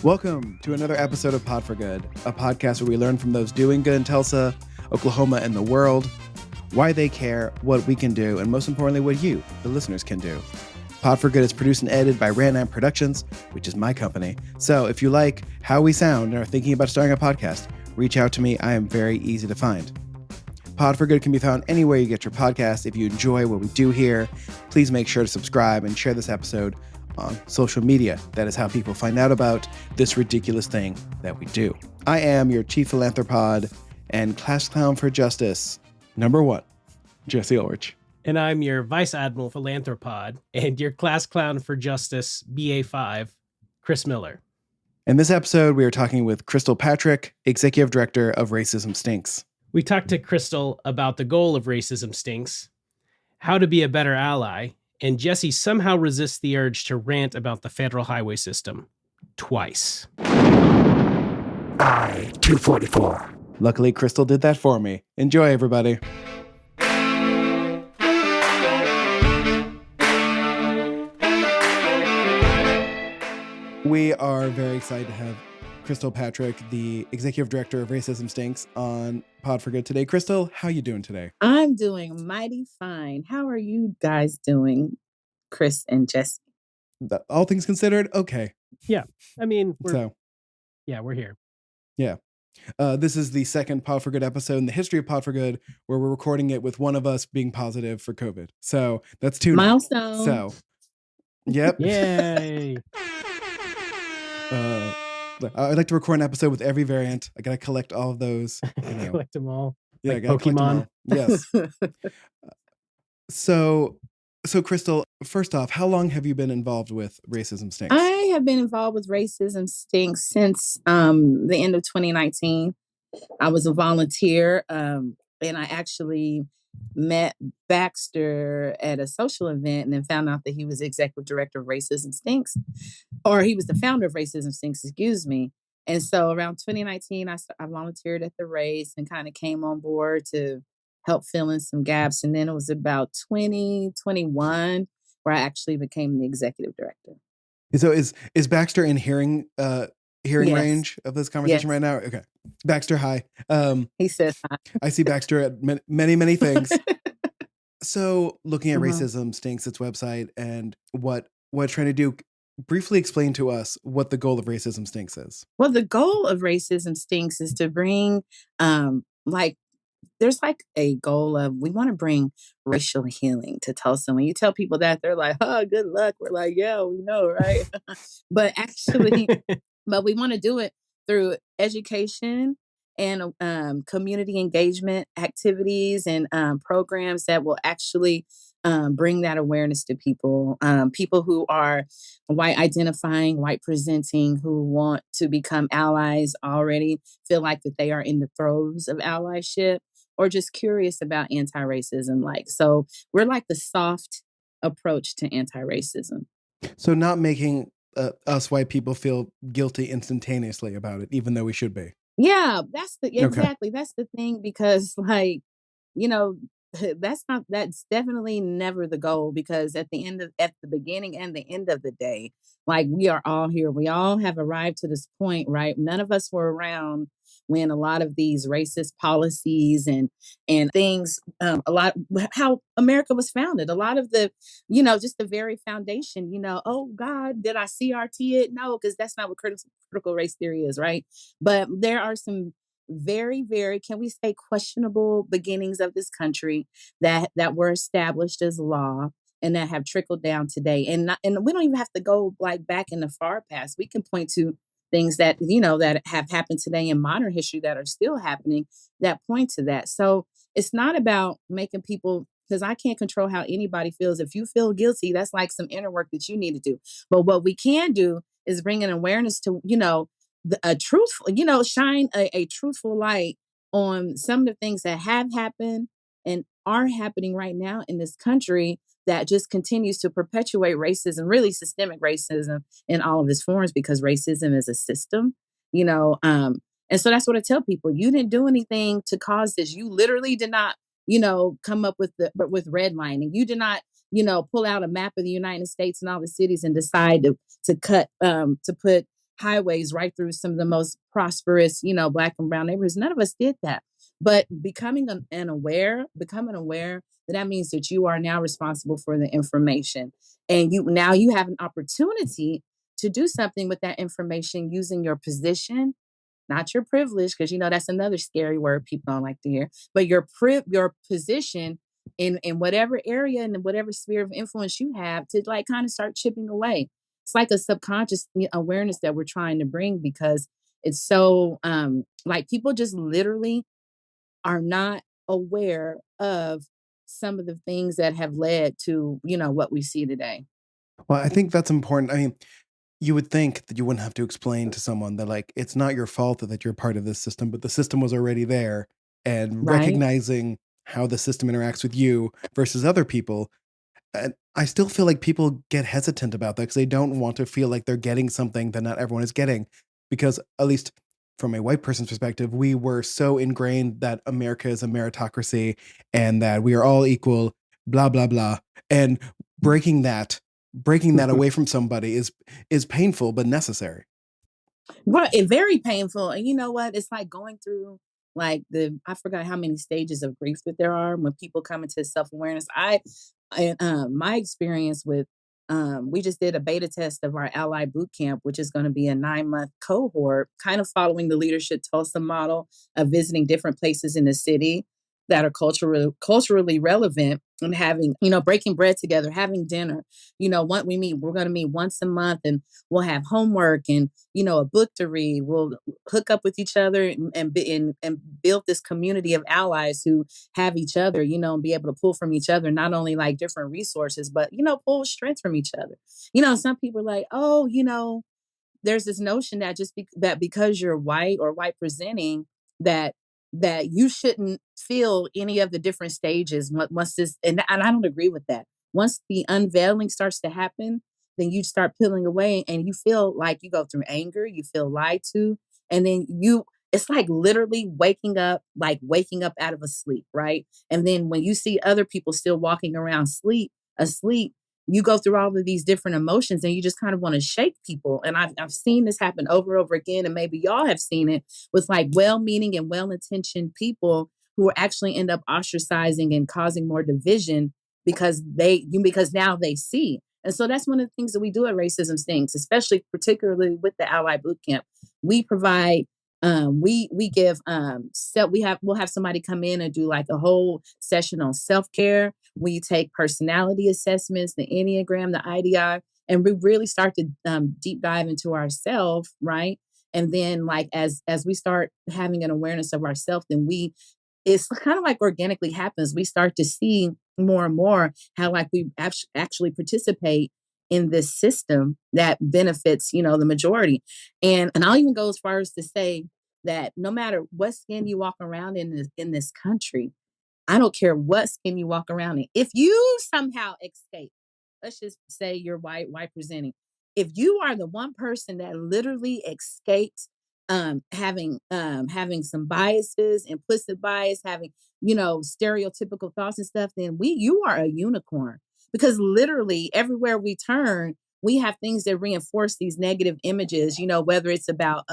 Welcome to another episode of Pod for Good, a podcast where we learn from those doing good in Tulsa, Oklahoma, and the world, why they care, what we can do, and most importantly, what you, the listeners, can do. Pod for Good is produced and edited by Random Productions, which is my company. So if you like how we sound and are thinking about starting a podcast, reach out to me. I am very easy to find. Pod for Good can be found anywhere you get your podcast. If you enjoy what we do here, please make sure to subscribe and share this episode on social media. That is how people find out about this ridiculous thing that we do. I am your chief philanthropod and class clown for justice, number one, Jesse Ulrich. And I'm your vice admiral philanthropod and your class clown for justice, BA5, Chris Miller. In this episode, we are talking with Crystal Patrick, executive director of Racism Stinks. We talked to Crystal about the goal of Racism Stinks, how to be a better ally, and Jesse somehow resists the urge to rant about the federal highway system twice. I-244. Luckily, Crystal did that for me. Enjoy, everybody. We are very excited to have Crystal Patrick, the executive director of Racism Stinks, on Pod for Good today. Crystal, how you doing today? I'm doing mighty fine. How are you guys doing, Chris and Jesse? All things considered, okay. Yeah, I mean, we're here. Yeah. This is the second Pod for Good episode in the history of Pod for Good where we're recording it with one of us being positive for COVID. So that's two milestone. So, yep. Yay. I'd like to record an episode with every variant. I got to collect all of those. Collect them all. Yeah, like I got to collect them all. Yes. So Crystal, first off, how long have you been involved with Racism Stinks? I have been involved with Racism Stinks since the end of 2019. I was a volunteer, and I actually met Baxter at a social event and then found out that he was executive director of Racism Stinks, or he was the founder of Racism Stinks, excuse me. And so around 2019, I volunteered at the race and kind of came on board to help fill in some gaps. And then it was about 2021 where I actually became the executive director. So is Baxter in hearing Yes. range of this conversation Yes. right now? Okay. Baxter, hi. He says hi. I see Baxter at many things. So looking at Uh-huh. Racism Stinks, its website, and what it's trying to do, briefly explain to us what the goal of Racism Stinks is. Well, the goal of Racism Stinks is to bring, there's like a goal of, we want to bring racial healing to Tulsa. When you tell people that, they're like, oh, good luck. We're like, yeah, we know, right? But actually, we want to do it through education and community engagement activities and programs that will actually bring that awareness to people. People who are white identifying, white presenting, who want to become allies already, feel like that they are in the throes of allyship, or just curious about anti-racism. So we're like the soft approach to anti-racism. So not making us white people feel guilty instantaneously about it, even though we should be. Yeah, exactly. That's the thing, because that's definitely never the goal, because at the beginning and the end of the day, we are all here. We all have arrived to this point, right? None of us were around when a lot of these racist policies and things, how America was founded, a lot of the, just the very foundation, oh God, did I CRT it? No, because that's not what critical race theory is, right? But there are some very, very, can we say, questionable beginnings of this country that were established as law and that have trickled down today. And we don't even have to go back in the far past. We can point to things that, that have happened today in modern history that are still happening that point to that. So it's not about making people, because I can't control how anybody feels. If you feel guilty, that's like some inner work that you need to do. But what we can do is bring an awareness to, a truthful, shine a truthful light on some of the things that have happened and are happening right now in this country that just continues to perpetuate racism, really systemic racism in all of its forms, because racism is a system, and so that's what I tell people. You didn't do anything to cause this. You literally did not, come up with redlining. You did not, pull out a map of the United States and all the cities and decide to put highways right through some of the most prosperous, Black and brown neighborhoods. None of us did that. But becoming aware that means that you are now responsible for the information. And you have an opportunity to do something with that information using your position, not your privilege, because that's another scary word people don't like to hear, but your position in whatever area and whatever sphere of influence you have to like kind of start chipping away. It's like a subconscious awareness that we're trying to bring because it's so like people just literally are not aware of some of the things that have led to what we see today. Well, I think that's important. I mean, you would think that you wouldn't have to explain to someone that like it's not your fault that you're part of this system, but the system was already there, and Right. recognizing how the system interacts with you versus other people. And I still feel like people get hesitant about that because they don't want to feel like they're getting something that not everyone is getting. Because at least from a white person's perspective, we were so ingrained that America is a meritocracy and that we are all equal, blah blah blah. And breaking that, breaking that away from somebody is painful but necessary. Right, and very painful. And you know what? It's like going through like I forgot how many stages of grief that there are when people come into self-awareness. My experience with we just did a beta test of our ally boot camp, which is going to be a 9-month cohort, kind of following the leadership Tulsa model of visiting different places in the city that are culturally relevant and having, breaking bread together, having dinner. We're going to meet once a month and we'll have homework and a book to read. We'll hook up with each other and build this community of allies who have each other, and be able to pull from each other, not only like different resources, but, pull strength from each other. Some people are like, oh, there's this notion that that because you're white or white presenting that you shouldn't feel any of the different stages once this and I don't agree with that. Once the unveiling starts to happen, then you start peeling away and you feel like you go through anger, you feel lied to, and then it's like literally waking up out of a sleep, right? And then when you see other people still walking around asleep, you go through all of these different emotions and you just kind of want to shake people. And I've seen this happen over and over again. And maybe y'all have seen it with like well-meaning and well-intentioned people who actually end up ostracizing and causing more division because now they see. And so that's one of the things that we do at Racism Stinks, especially particularly with the Ally Bootcamp. We provide we give we'll have somebody come in and do like a whole session on self-care. We take personality assessments, the Enneagram, the IDI, and we really start to deep dive into ourselves, right? And then like as we start having an awareness of ourselves, then it's kind of like organically happens. We start to see more and more how like we actually participate in this system that benefits, the majority. And I'll even go as far as to say that no matter what skin you walk around in this country, I don't care what skin you walk around in. If you somehow escape, let's just say you're white presenting. If you are the one person that literally escaped having some biases, implicit bias, having, stereotypical thoughts and stuff, then you are a unicorn. Because literally everywhere we turn, we have things that reinforce these negative images, whether it's about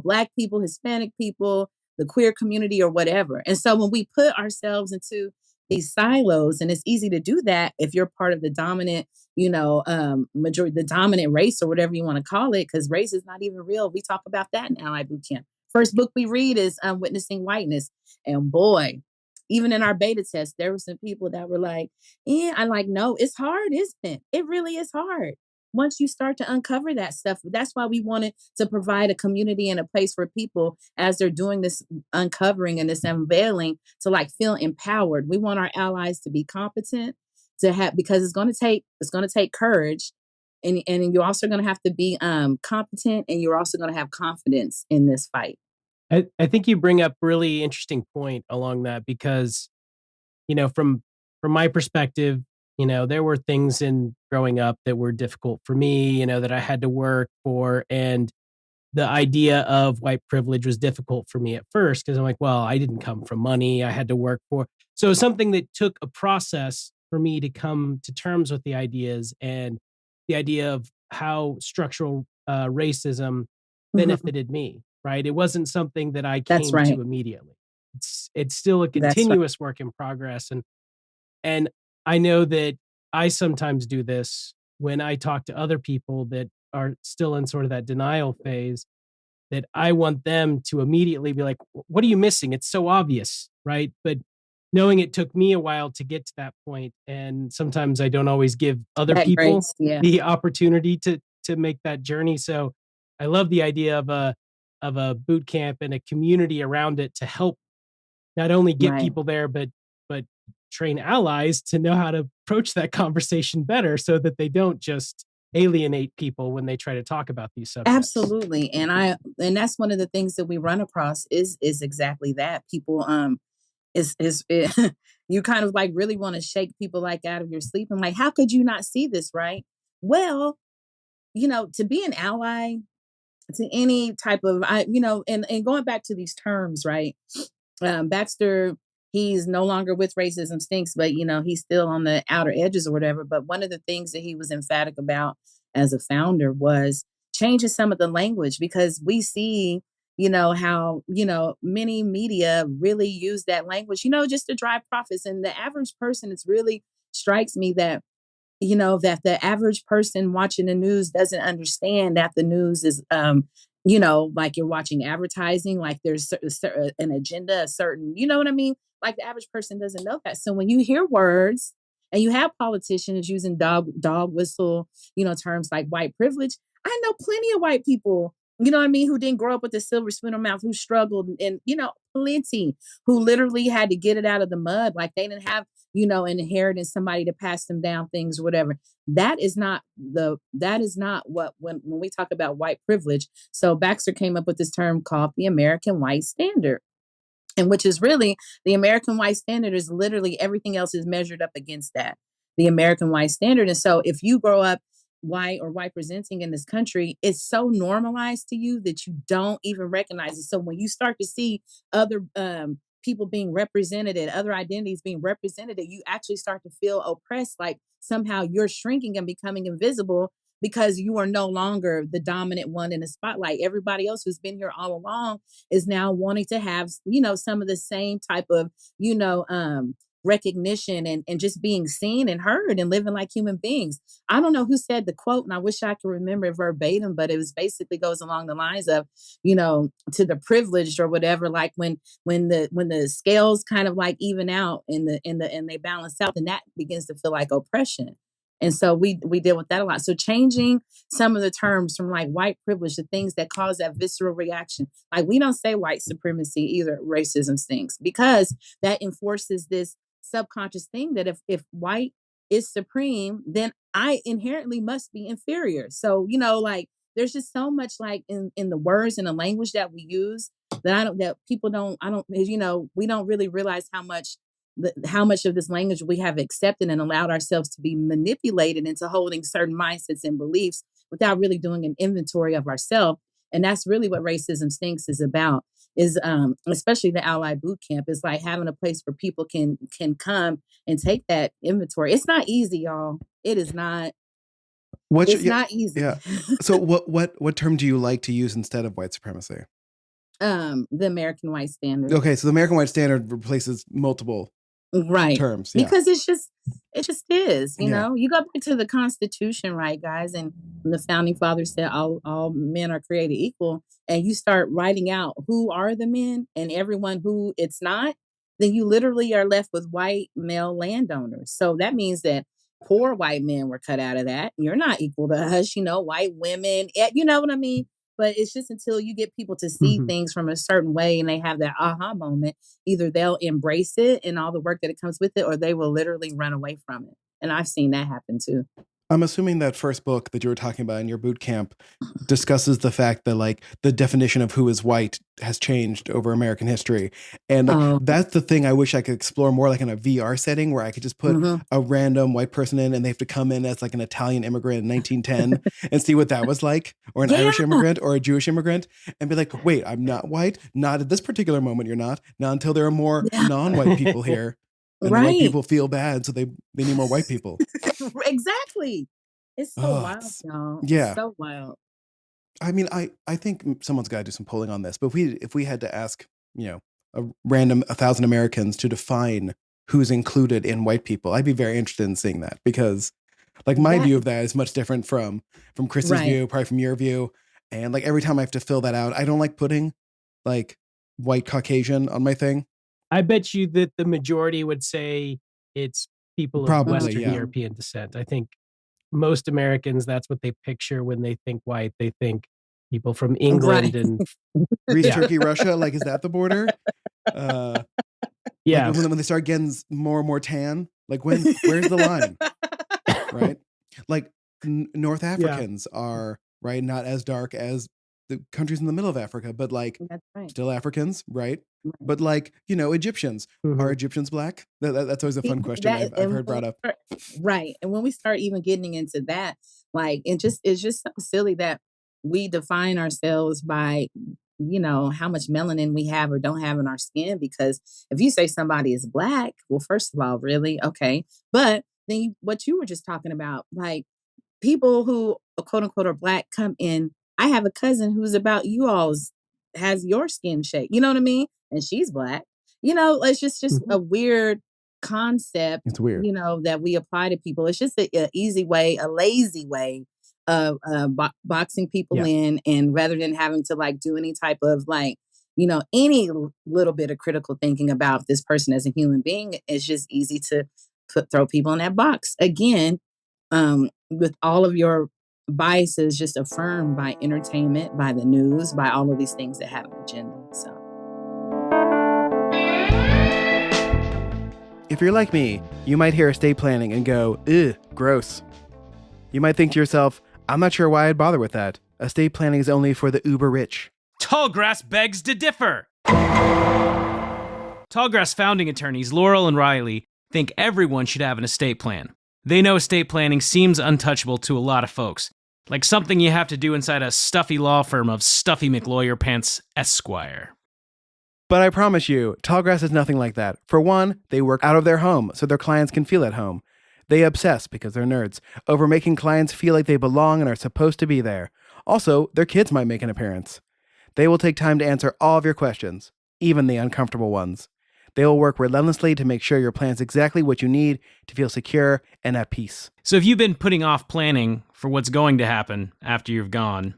Black people, Hispanic people, the queer community or whatever. And so when we put ourselves into these silos, and it's easy to do that if you're part of the dominant, majority, the dominant race or whatever you want to call it, because race is not even real. We talk about that in Ally Bootcamp. First book we read is Witnessing Whiteness. And boy, even in our beta test, there were some people that were like, yeah, I'm like, no, it's hard, isn't it? It really is hard once you start to uncover that stuff. That's why we wanted to provide a community and a place for people as they're doing this uncovering and this unveiling to like feel empowered. We want our allies to be competent, to have, because it's going to take courage, and you're also going to have to be competent, and you're also going to have confidence in this fight. I think you bring up really interesting point along that because, from my perspective, there were things in growing up that were difficult for me, that I had to work for. And the idea of white privilege was difficult for me at first because I'm like, well, I didn't come from money. I had to work for. So it's something that took a process for me to come to terms with the ideas and the idea of how structural racism Mhm. benefited me, right? It wasn't something that I That's came right. to immediately. It's still a That's right. continuous work in progress, and I know that I sometimes do this when I talk to other people that are still in sort of that denial phase, that I want them to immediately be like, "What are you missing? It's so obvious," right? But knowing it took me a while to get to that point, and sometimes I don't always give other That people grace. Yeah. the opportunity to make that journey. So I love the idea of a boot camp and a community around it to help not only get Right. people there, but train allies to know how to approach that conversation better so that they don't just alienate people when they try to talk about these subjects. Absolutely. And that's one of the things that we run across is exactly that. People is you kind of like really want to shake people like out of your sleep and like, how could you not see this, right? Well, to be an ally to any type of and going back to these terms, right? Baxter, he's no longer with Racism Stinks, but he's still on the outer edges or whatever. But one of the things that he was emphatic about as a founder was changing some of the language, because we see, how, many media really use that language, just to drive profits. And the average person, it's really strikes me that that the average person watching the news doesn't understand that the news is like you're watching advertising, like there's an agenda, a certain, you know what I mean, like the average person doesn't know that. So when you hear words and you have politicians using dog whistle, terms like white privilege, I know plenty of white people, you know what I mean, who didn't grow up with a silver spoon in their mouth, who struggled, and plenty who literally had to get it out of the mud, like they didn't have inheriting somebody to pass them down things or whatever. That is not what, when we talk about white privilege. So Baxter came up with this term called the American White Standard. And which is really the American white standard is literally everything else is measured up against that, the American white standard. And so if you grow up white or white presenting in this country, it's so normalized to you that you don't even recognize it. So when you start to see other people being represented, other identities being represented, you actually start to feel oppressed, like somehow you're shrinking and becoming invisible because you are no longer the dominant one in the spotlight. Everybody else who's been here all along is now wanting to have, some of the same type of, recognition and just being seen and heard and living like human beings. I don't know who said the quote, and I wish I could remember it verbatim, but it was basically goes along the lines of, to the privileged or whatever, like when the scales kind of like even out and they balance out, then that begins to feel like oppression. And so we deal with that a lot. So changing some of the terms from like white privilege to things that cause that visceral reaction. Like we don't say white supremacy either, racism stinks, because that enforces this subconscious thing that if white is supreme, then I inherently must be inferior. So, like there's just so much like in the words and the language that we use that that people don't, I don't, we don't really realize how much of this language we have accepted and allowed ourselves to be manipulated into holding certain mindsets and beliefs without really doing an inventory of ourselves. And that's really what Racism Stinks is about, is especially the Ally Boot Camp, is like having a place where people can come and take that inventory. It's not easy, y'all. It is not. What's It's yeah, not easy. yeah. So what term do you like to use instead of white supremacy? The American White Standard. Okay, so the American White Standard replaces multiple Right. terms. Yeah. Because it just is, Yeah. you go back to the Constitution, right, guys? And when the founding fathers said all men are created equal, and you start writing out who are the men and everyone who it's not, then you literally are left with white male landowners. So that means that poor white men were cut out of that. You're not equal to us, white women, you know what I mean? But it's just until you get people to see Mhm. things from a certain way and they have that aha moment, either they'll embrace it and all the work that it comes with it, or they will literally run away from it. And I've seen that happen too. I'm assuming that first book that you were talking about in your boot camp discusses the fact that like the definition of who is white has changed over American history. And like Oh, that's the thing I wish I could explore more, like in a VR setting where I could just put mhm. a random white person in and they have to come in as like an Italian immigrant in 1910 and see what that was like, or an Yeah, Irish immigrant or a Jewish immigrant, and be like, wait, I'm not white. Not at this particular moment, you're not. Not until there are more yeah, non-white people here. And the white right. people feel bad, so they need more white people. Exactly. It's so Oh, wild, y'all. It's yeah. so wild. I mean, I think someone's got to do some polling on this. But if we had to ask, a random 1,000 Americans to define who's included in white people, I'd be very interested in seeing that, because like my That view of that is much different from Chris's right. view, probably from your view. And like every time I have to fill that out, I don't like putting like white Caucasian on my thing. I bet you that the majority would say it's people of Probably, Western yeah. European descent. I think most Americans, that's what they picture when they think white. They think people from England Right. and Greece, Yeah. Turkey, Russia. Like, is that the border? Like yeah. when they start getting more and more tan, like where's the line? Right? Like North Yeah. Africans are right, not as dark as the countries in the middle of Africa, but like That's right. still Africans, right? Right. But like, Egyptians. Are Mhm. Egyptians black? That's always a fun question That I've and heard brought up. right. And when we start even getting into that, like it's just so silly that we define ourselves by how much melanin we have or don't have in our skin. Because if you say somebody is black, well, first of all, really okay, but then what you were just talking about, like people who quote unquote are black come in. I have a cousin who's about you all's has your skin shade. You know what I mean? And she's black. It's just Mhm. a weird concept. It's weird. That we apply to people. It's just a easy way, a lazy way of boxing people Yeah. in, and rather than having to like do any type of like any little bit of critical thinking about this person as a human being, it's just easy to throw people in that box again, with all of your biases just affirmed by entertainment, by the news, by all of these things that have an agenda. So, If you're like me, you might hear estate planning and go, "Ugh, gross." You might think to yourself, "I'm not sure why I'd bother with that. Estate planning is only for the uber rich." Tallgrass begs to differ. Tallgrass founding attorneys Laurel and Riley think everyone should have an estate plan. They know estate planning seems untouchable to a lot of folks, like something you have to do inside a stuffy law firm of Stuffy McLawyer Pants Esquire. But I promise you, Tallgrass is nothing like that. For one, they work out of their home so their clients can feel at home. They obsess, because they're nerds, over making clients feel like they belong and are supposed to be there. Also, their kids might make an appearance. They will take time to answer all of your questions, even the uncomfortable ones. They will work relentlessly to make sure your plan's exactly what you need to feel secure and at peace. So if you've been putting off planning for what's going to happen after you've gone,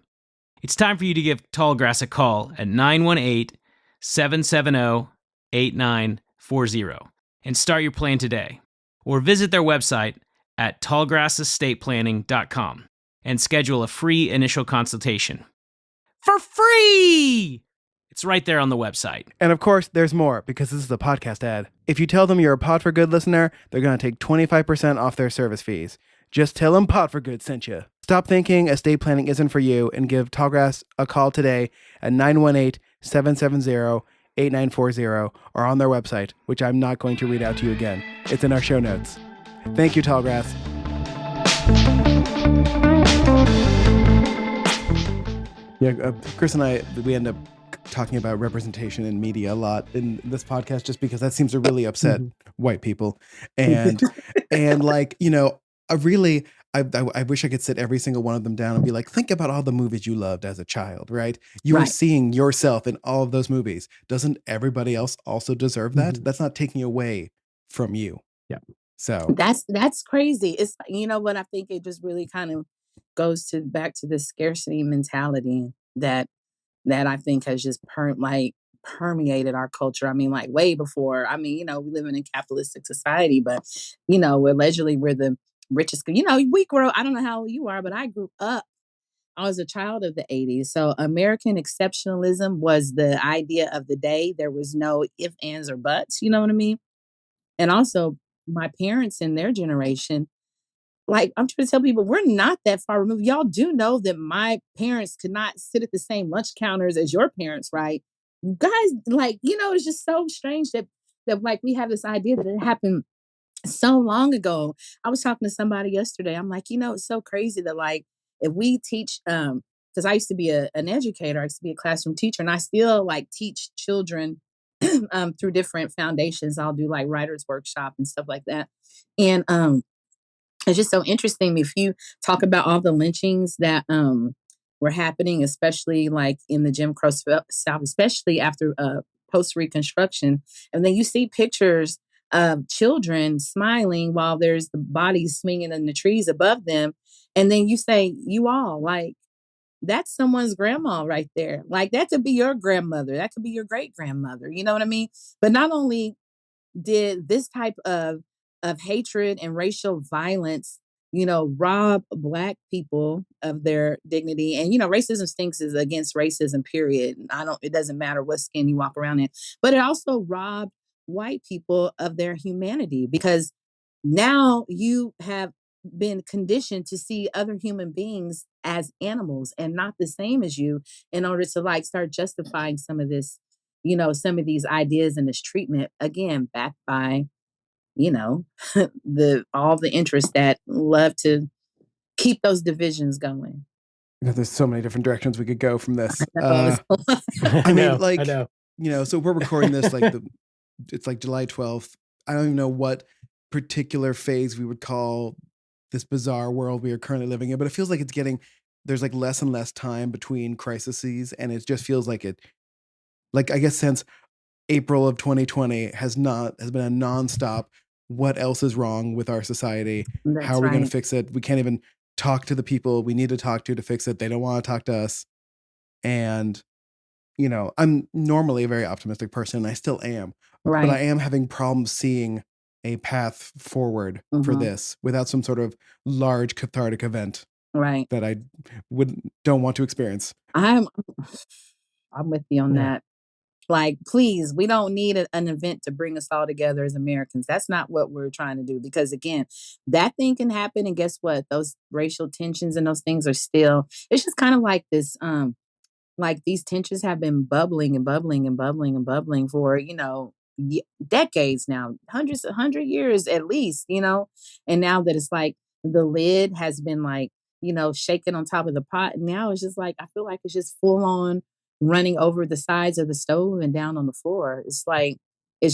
it's time for you to give Tallgrass a call at 918-770-8940 and start your plan today. Or visit their website at tallgrassestatePlanning.com and schedule a free initial consultation. For free! It's right there on the website. And of course, there's more, because this is a podcast ad. If you tell them you're a Pod for Good listener, they're going to take 25% off their service fees. Just tell them Pod for Good sent you. Stop thinking estate planning isn't for you and give Tallgrass a call today at 918-770-8940 or on their website, which I'm not going to read out to you again. It's in our show notes. Thank you, Tallgrass. Yeah, Chris and I, we end up talking about representation in media a lot in this podcast, just because that seems to really upset white people. And like, I wish I could sit every single one of them down and be like, think about all the movies you loved as a child, right? You were Right. seeing yourself in all of those movies. Doesn't everybody else also deserve that? That's not taking away from you. Yeah. So That's crazy. It's what I think it just really kind of goes back to the scarcity mentality that I think has just permeated our culture. I mean, like way before. I mean, we live in a capitalistic society, but allegedly we're the richest. We grow. I don't know how old you are, but I grew up. I was a child of the 80s. So American exceptionalism was the idea of the day. There was no if, ands, or buts. You know what I mean? And also my parents in their generation, like I'm trying to tell people, we're not that far removed. Y'all do know that my parents could not sit at the same lunch counters as your parents, right? You guys, like, it's just so strange that like we have this idea that it happened so long ago. I was talking to somebody yesterday. I'm like, it's so crazy that like if we teach, because I used to be an educator, I used to be a classroom teacher, and I still like teach children through different foundations. I'll do like writers workshop and stuff like that. And it's just so interesting if you talk about all the lynchings that were happening, especially like in the Jim Crow South, especially after post Reconstruction. And then you see pictures of children smiling while there's the bodies swinging in the trees above them. And then you say, you all, like, that's someone's grandma right there. Like, that could be your grandmother. That could be your great grandmother. You know what I mean? But not only did this type of hatred and racial violence, rob Black people of their dignity. And racism stinks is against racism, period. It doesn't matter what skin you walk around in. But it also robbed white people of their humanity, because now you have been conditioned to see other human beings as animals and not the same as you, in order to like start justifying some of this, some of these ideas and this treatment, again backed by, you know the all the interests that love to keep those divisions going. There's so many different directions we could go from this. I mean, I know. So we're recording this it's like July 12th. I don't even know what particular phase we would call this bizarre world we are currently living in, but it feels like there's like less and less time between crises, and it just feels like I guess since April of 2020 has been a nonstop. What else is wrong with our society? That's How are we going to right. fix it? We can't even talk to the people we need to talk to fix it. They don't want to talk to us. And, I'm normally a very optimistic person, and I still am, but I Right. am having problems seeing a path forward for Hmm. this without some sort of large cathartic event Right. that I don't want to experience. I'm with you on Yeah. that. Like, please, we don't need an event to bring us all together as Americans. That's not what we're trying to do. Because again, that thing can happen, and guess what? Those racial tensions and those things are still. It's just kind of like this. Like, these tensions have been bubbling and bubbling and bubbling and bubbling for decades now, 100 years at least. And now that it's like the lid has been like shaken on top of the pot, and now it's just like I feel like it's just full on running over the sides of the stove and down on the floor. It's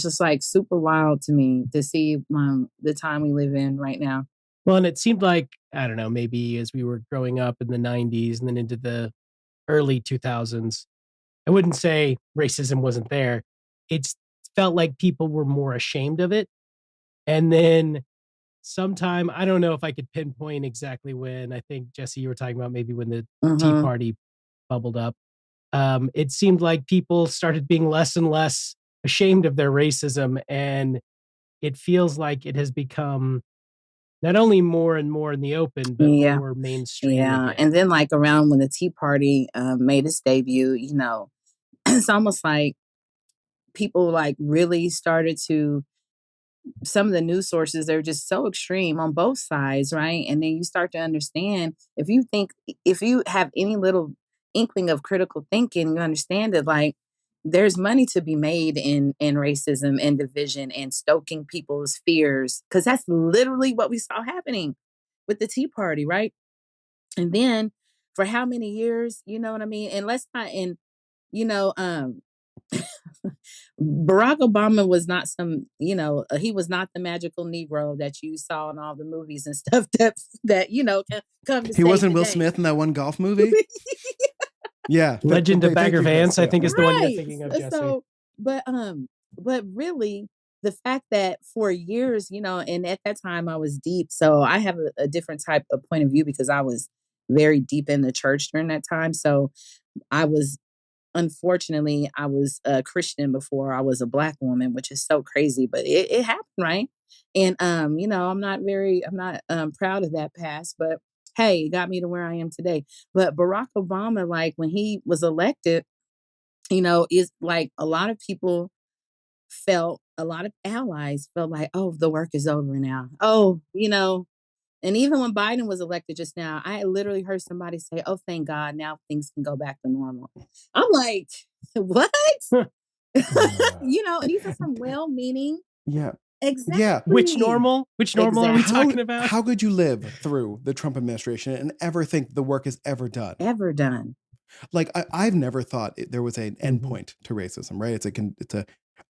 just like super wild to me to see the time we live in right now. Well, and it seemed like, I don't know, maybe as we were growing up in the 90s and then into the early 2000s, I wouldn't say racism wasn't there. It's felt like people were more ashamed of it. And then sometime, I don't know if I could pinpoint exactly when. I think, Jesse, you were talking about maybe when the Tea Hmm. Party bubbled up. It seemed like people started being less and less ashamed of their racism. And it feels like it has become not only more and more in the open, but Yeah. more mainstream Yeah. again. And then, like, around when the Tea Party made its debut, it's almost like people like really started to, some of the news sources, they're just so extreme on both sides, right? And then you start to understand, if you have any little inkling of critical thinking, you understand that, like, there's money to be made in racism and division and stoking people's fears, because that's literally what we saw happening with the Tea Party, right? And then for how many years, you know what I mean? And let's not, and you know, Barack Obama was not he was not the magical Negro that you saw in all the movies and stuff that come to He save wasn't the Will day. Smith in that one golf movie. Yeah. Legend of Thank Bagger you, Vance, I Jessica. think, is the one you're Right. thinking of, Jesse. So, but really, the fact that for years, and at that time I was deep, so I have a different type of point of view because I was very deep in the church during that time. So I was unfortunately, I was a Christian before I was a Black woman, which is so crazy, but it happened, right? And I'm not proud of that past, but hey, it got me to where I am today. But Barack Obama, like when he was elected, is like a lot of people a lot of allies felt like, oh, the work is over now. Oh, and even when Biden was elected just now, I literally heard somebody say, "Oh, thank God, now things can go back to normal." I'm like, "What?" And these are some well-meaning, Yeah. Yeah. Which exactly, normal? Which normal are we exactly, talking about? How could you live through the Trump administration and ever think the work is ever done? ever done. Like I've never thought there was an Mhm. endpoint to racism, right? It's a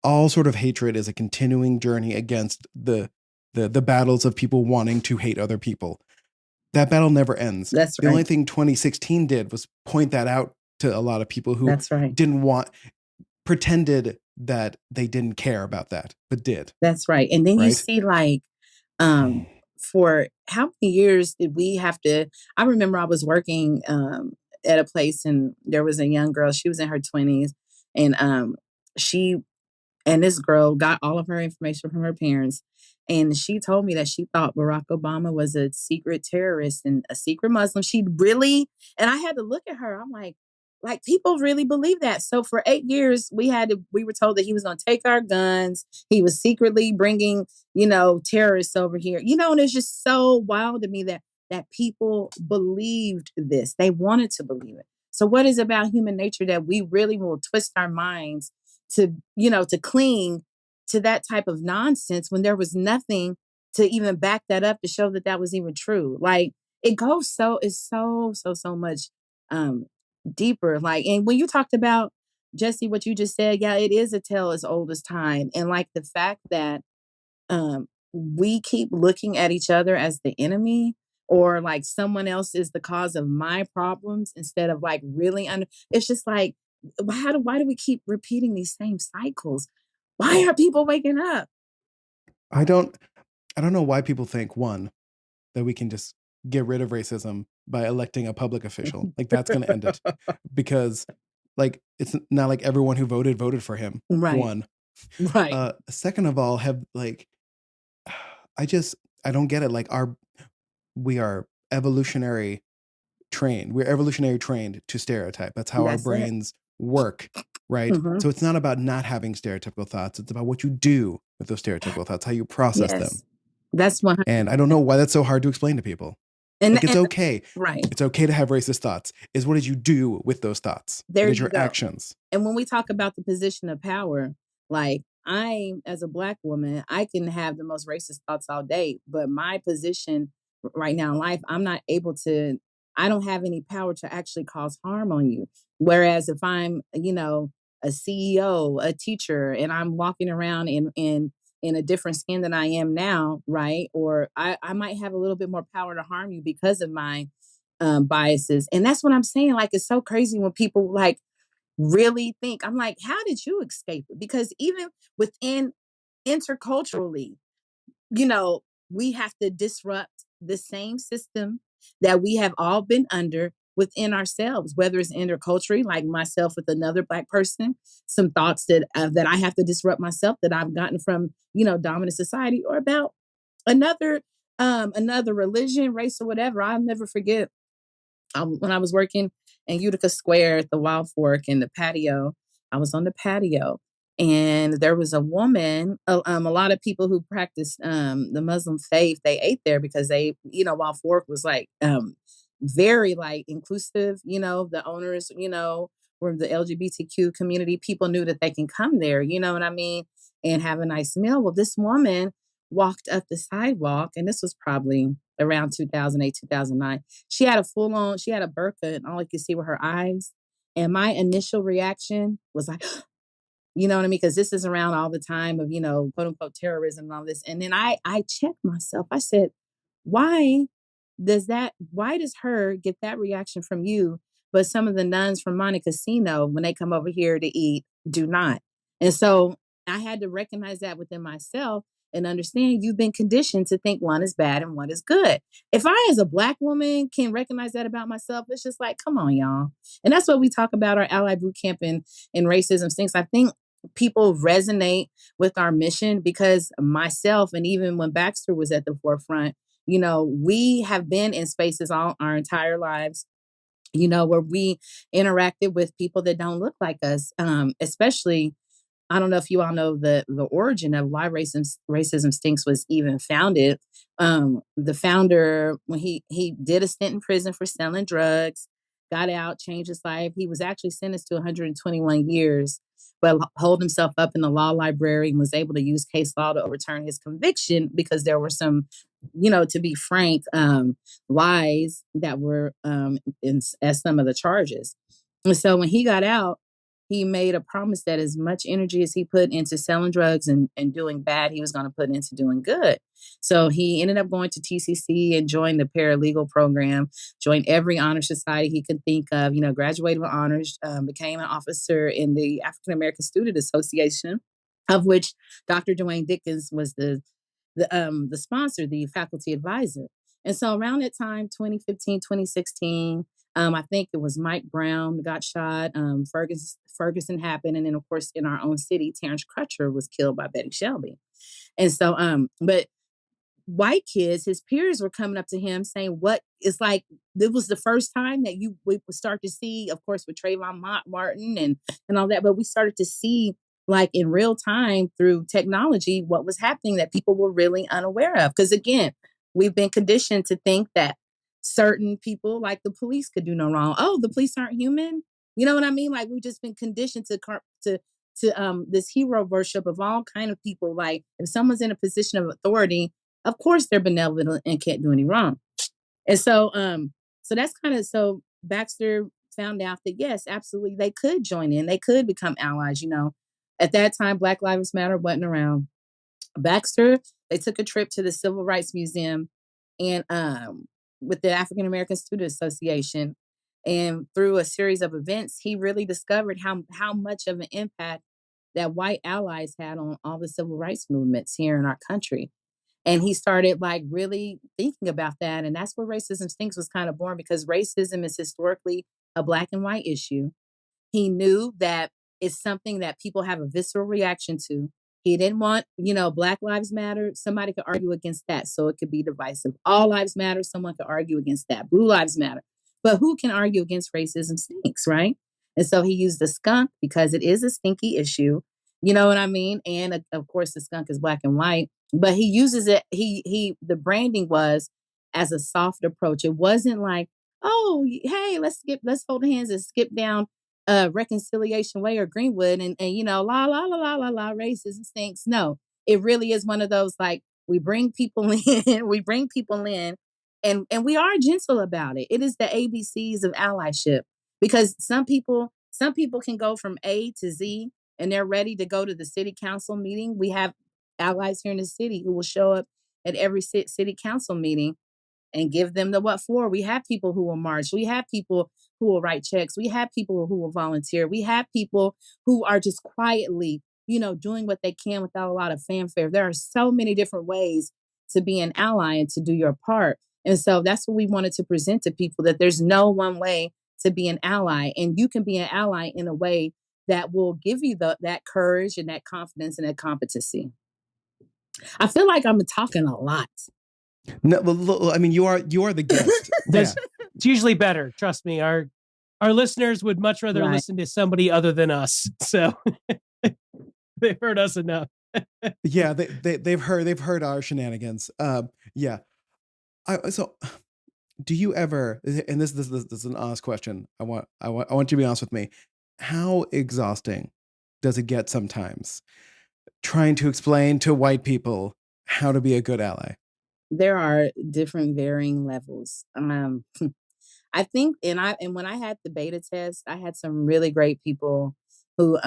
all sort of hatred is a continuing journey against the battles of people wanting to hate other people. that battle never ends. That's The only right. thing 2016 did was point that out to a lot of people who That's right. pretended that they didn't care about that, but did. That's right. And then you Right? see like, for how many years did we have to? I remember I was working at a place and there was a young girl. She was in her 20s, and she and this girl got all of her information from her parents. And she told me that she thought Barack Obama was a secret terrorist and a secret Muslim. She really, and I had to look at her. I'm like people really believe that. So for 8 years, we were told that he was going to take our guns. He was secretly bringing, terrorists over here. And it's just so wild to me that people believed this. They wanted to believe it. So what is about human nature that we really will twist our minds to cling to that type of nonsense when there was nothing to even back that up to show that that was even true. Like it's so much um deeper. Like, and when you talked about Jesse, what you just said, yeah, it is a tale as old as time. And like the fact that we keep looking at each other as the enemy, or like someone else is the cause of my problems instead of like really it's just like, why do we keep repeating these same cycles? Why are people waking up? I don't know why people think, one, that we can just get rid of racism by electing a public official. Like that's going to end it, because like it's not like everyone who voted for him. Right. One. Right. Second of all, have like I don't get it. Like we are evolutionary trained. We're evolutionary trained to stereotype. That's how our That's it. brains work, right? Mhm. So it's not about not having stereotypical thoughts. It's about what you do with those stereotypical thoughts, how you process them. Yes. That's 100%. And I don't know why that's so hard to explain to people. Like it's okay. Right. It's okay to have racist thoughts. Is what did you do with those thoughts? There It is you your go. actions. And when we talk about the position of power, like as a Black woman, I can have the most racist thoughts all day, but my position right now in life, I don't have any power to actually cause harm on you. Whereas if I'm, a CEO, a teacher, and I'm walking around in a different skin than I am now, right? Or I might have a little bit more power to harm you because of my biases. And that's what I'm saying. Like, it's so crazy when people like really think. I'm like, how did you escape it? Because even within interculturally, we have to disrupt the same system that we have all been under within ourselves, whether it's interculturally, like myself with another Black person, some thoughts that I have to disrupt myself that I've gotten from, dominant society, or about another religion, race, or whatever. I'll never forget when I was working in Utica Square at the Wild Fork in the patio. I was on the patio, and there was a woman. A lot of people who practice the Muslim faith, they ate there because Wild Fork was like very like inclusive. The owners, were the LGBTQ community. People knew that they can come there. You know what I mean, and have a nice meal. Well, this woman walked up the sidewalk, and this was probably around 2008, 2009. She had a burqa, and all you could see were her eyes. And my initial reaction was like, you know what I mean? Because this is around all the time of, quote unquote terrorism and all this. And then I checked myself. I said, why why does her get that reaction from you, but some of the nuns from Monte Cassino, when they come over here to eat, do not? And so I had to recognize that within myself and understand you've been conditioned to think one is bad and one is good. If I, as a Black woman, can recognize that about myself, it's just like, come on, y'all. And that's what we talk about our ally boot camp and racism things. I think people resonate with our mission because myself, and even when Baxter was at the forefront, we have been in spaces all our entire lives, where we interacted with people that don't look like us, especially. I don't know if you all know the origin of why racism stinks was even founded. The founder, when he did a stint in prison for selling drugs, got out, changed his life. He was actually sentenced to 121 years, but holed himself up in the law library and was able to use case law to overturn his conviction because there were some, to be frank, lies that were as some of the charges. And so when he got out, he made a promise that as much energy as he put into selling drugs and doing bad, he was going to put into doing good. So he ended up going to TCC and joined the paralegal program, joined every honor society he could think of, graduated with honors, became an officer in the African American Student Association, of which Dr. Dwayne Dickens was the sponsor, the faculty advisor. And so around that time, 2015, 2016, I think it was Mike Brown got shot, Ferguson happened, and then of course in our own city, Terrence Crutcher was killed by Betty Shelby. And so, but white kids, his peers were coming up to him saying, what it's like, it was the first time that we would start to see, of course, with Trayvon Martin and all that, but we started to see like in real time through technology, what was happening that people were really unaware of. Because again, we've been conditioned to think that certain people like the police could do no wrong. Oh, the police aren't human. You know what I mean? Like we've just been conditioned to this hero worship of all kind of people. Like if someone's in a position of authority, of course they're benevolent and can't do any wrong. And so that's kind of, so Baxter found out that yes, absolutely, they could join in, they could become allies. At that time, Black Lives Matter wasn't around. Baxter, they took a trip to the Civil Rights Museum and with the African American Student Association. And through a series of events, he really discovered how much of an impact that white allies had on all the civil rights movements here in our country. And he started like really thinking about that. And that's where Racism Stinks was kind of born, because racism is historically a black and white issue. He knew that it's something that people have a visceral reaction to. He didn't want, Black Lives Matter. Somebody could argue against that. So it could be divisive. All lives matter. Someone could argue against that. Blue lives matter. But who can argue against racism stinks, right? And so he used the skunk because it is a stinky issue. You know what I mean? And of course, the skunk is black and white. But he uses it. The branding was as a soft approach. It wasn't like, oh, hey, let's hold hands and skip down Reconciliation Way or Greenwood and la la la la la la racism stinks. No, it really is one of those like we bring people in, and we are gentle about it. It is the ABCs of allyship, because some people can go from A to Z and they're ready to go to the city council meeting. We have allies here in the city who will show up at every city council meeting and give them the what for. We have people who will march. We have people who will write checks. We have people who will volunteer. We have people who are just quietly, doing what they can without a lot of fanfare. There are so many different ways to be an ally and to do your part. And so that's what we wanted to present to people, that there's no one way to be an ally. And you can be an ally in a way that will give you that courage and that confidence and that competency. I feel like I'm talking a lot. No, I mean, you are the guest. Yeah. It's usually better. Trust me. Our listeners would much rather listen to somebody other than us. So they've heard us enough. Yeah, they've heard our shenanigans. Yeah. So do you ever, and this is an honest question. I want you to be honest with me. How exhausting does it get sometimes trying to explain to white people how to be a good ally? There are different varying levels. I think, and when I had the beta test, I had some really great people who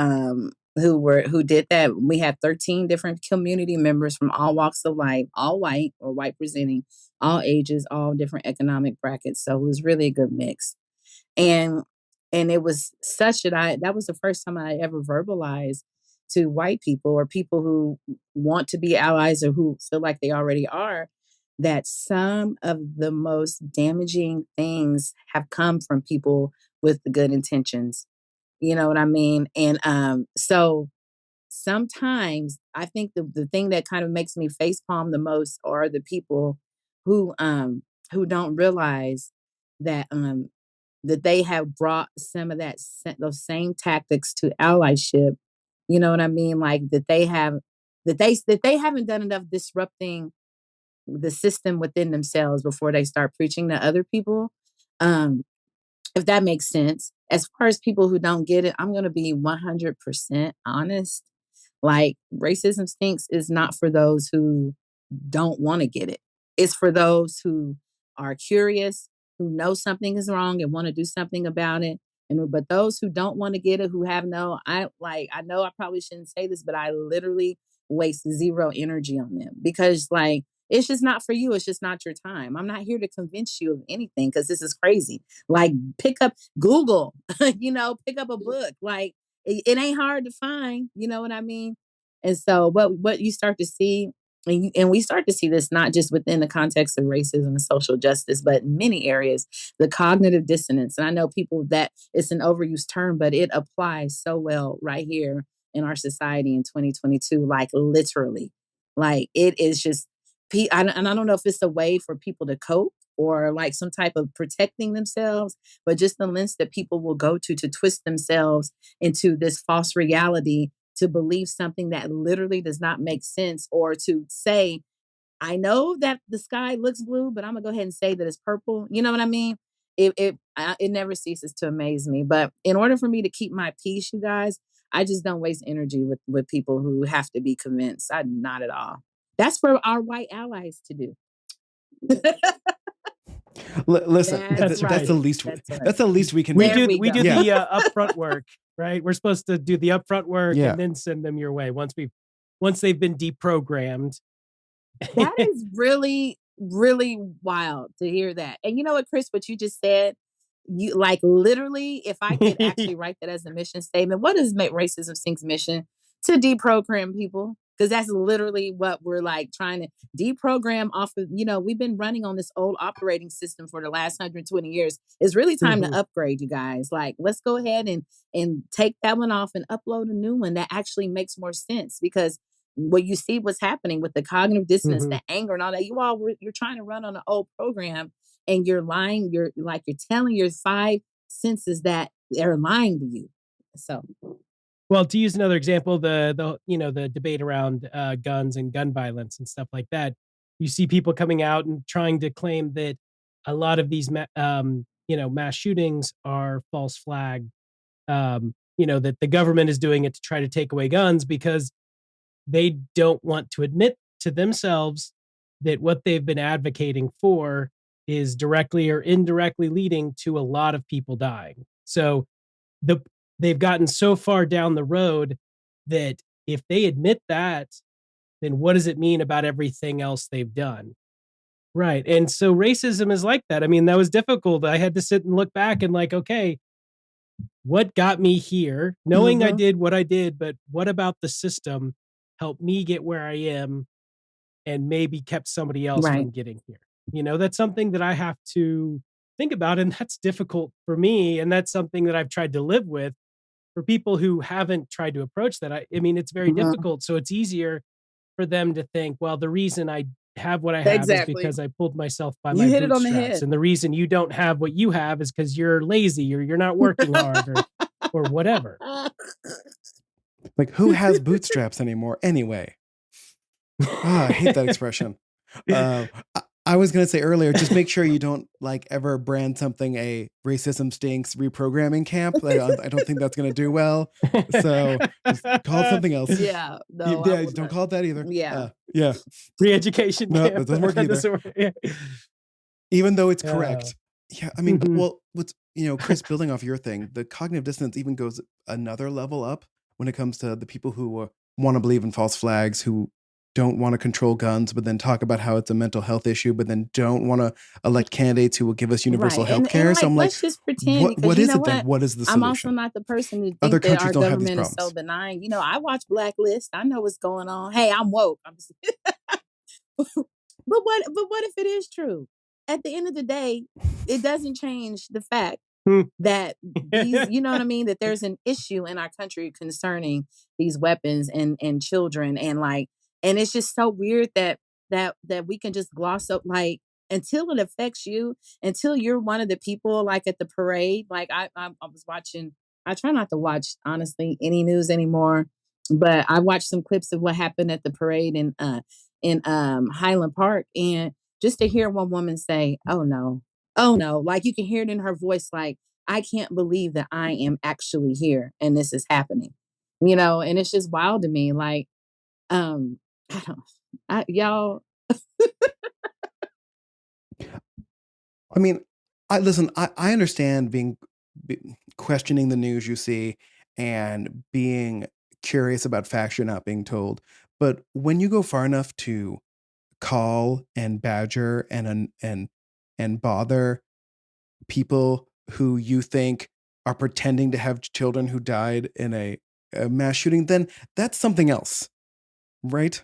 did that. We had 13 different community members from all walks of life, all white or white presenting, all ages, all different economic brackets. So it was really a good mix. And it was such that was the first time I ever verbalized to white people or people who want to be allies or who feel like they already are, that some of the most damaging things have come from people with the good intentions. You know what I mean? And so sometimes I think the thing that kind of makes me facepalm the most are the people who don't realize that that they have brought some of those same tactics to allyship. You know what I mean? Like that they haven't done enough disrupting the system within themselves before they start preaching to other people. If that makes sense. As far as people who don't get it, I'm going to be 100% honest. Like racism stinks is not for those who don't want to get it. It's for those who are curious, who know something is wrong and want to do something about it. But those who don't want to get it, who have I know I probably shouldn't say this, but I literally waste zero energy on them because it's just not for you. It's just not your time. I'm not here to convince you of anything because this is crazy. Like pick up Google, pick up a book. Like it ain't hard to find. You know what I mean? And so what you start to see, and we start to see this not just within the context of racism and social justice, but in many areas, the cognitive dissonance. And I know people that it's an overused term, but it applies so well right here in our society in 2022, like literally. Like it is just, and I don't know if it's a way for people to cope or like some type of protecting themselves, but just the lengths that people will go to twist themselves into this false reality to believe something that literally does not make sense, or to say, I know that the sky looks blue, but I'm gonna go ahead and say that it's purple. You know what I mean? It never ceases to amaze me. But in order for me to keep my peace, you guys, I just don't waste energy with people who have to be convinced. I not at all. That's for our white allies to do. Listen, That's right. that's the least. That's the least we can We do. do go. the upfront work, right? We're supposed to do the upfront work Yeah. and then send them your way once they've been deprogrammed. That is really, really wild to hear that. And you know what, Chris, what you just said, you like literally, if I could actually write that as a mission statement, what is Racism Sinks mission? To deprogram people. Because that's literally what we're like trying to deprogram off of, we've been running on this old operating system for the last 120 years. It's really time to upgrade, you guys. Like, let's go ahead and take that one off and upload a new one that actually makes more sense. Because what you see what's happening with the cognitive dissonance, the anger and all that, you're trying to run on an old program and you're lying. You're telling your five senses that they're lying to you. So, well, to use another example, the debate around guns and gun violence and stuff like that, you see people coming out and trying to claim that a lot of these mass shootings are false flag. That the government is doing it to try to take away guns because they don't want to admit to themselves that what they've been advocating for is directly or indirectly leading to a lot of people dying. So they've gotten so far down the road that if they admit that, then what does it mean about everything else they've done? Right. And so racism is like that. I mean, that was difficult. I had to sit and look back and okay, what got me here? Knowing I did what I did, but what about the system helped me get where I am and maybe kept somebody else from getting here? That's something that I have to think about, and that's difficult for me. And that's something that I've tried to live with. For people who haven't tried to approach that, I mean, it's very difficult. So it's easier for them to think, well, the reason I have what I have is because I pulled myself by my hit it on the bootstraps. head. And the reason you don't have what you have is because you're lazy or you're not working hard or whatever. Like, who has bootstraps anymore anyway? I hate that expression. I was going to say earlier, just make sure you don't ever brand something a racism stinks reprogramming camp. I don't think that's going to do well. So just call it something else. Yeah. No, don't call it that either. Yeah. Yeah. Re-education No, camp. that doesn't work either. Even though it's correct. Yeah. I mean, well, what's, Chris, building off your thing, the cognitive dissonance even goes another level up when it comes to the people who want to believe in false flags, who don't want to control guns, but then talk about how it's a mental health issue, but then don't want to elect candidates who will give us universal health care. So I'm let's just pretend. What is it then? What is the solution? I'm also not the person to think Other that our countries don't have these government is so problems. benign. I watch Blacklist. I know what's going on. Hey, I'm woke. But what if it is true? At the end of the day, it doesn't change the fact that these, you know what I mean, that there's an issue in our country concerning these weapons and children, and it's just so weird that we can just gloss up until it affects you, until you're one of the people at the parade. I was watching. I try not to watch honestly any news anymore, but I watched some clips of what happened at the parade in Highland Park, and just to hear one woman say, "Oh no, oh no," you can hear it in her voice, I can't believe that I am actually here and this is happening, and it's just wild to me. I don't, y'all. I mean, I understand being questioning the news you see and being curious about facts you're not being told. But when you go far enough to call and badger and bother people who you think are pretending to have children who died in a mass shooting, then that's something else, right?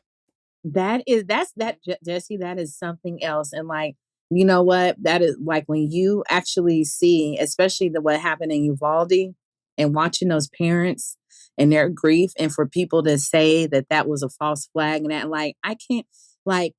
Jesse, that is something else. And like, you know what? That is like when you actually see, especially what happened in Uvalde, and watching those parents and their grief, and for people to say that that was a false flag, and that, like, like,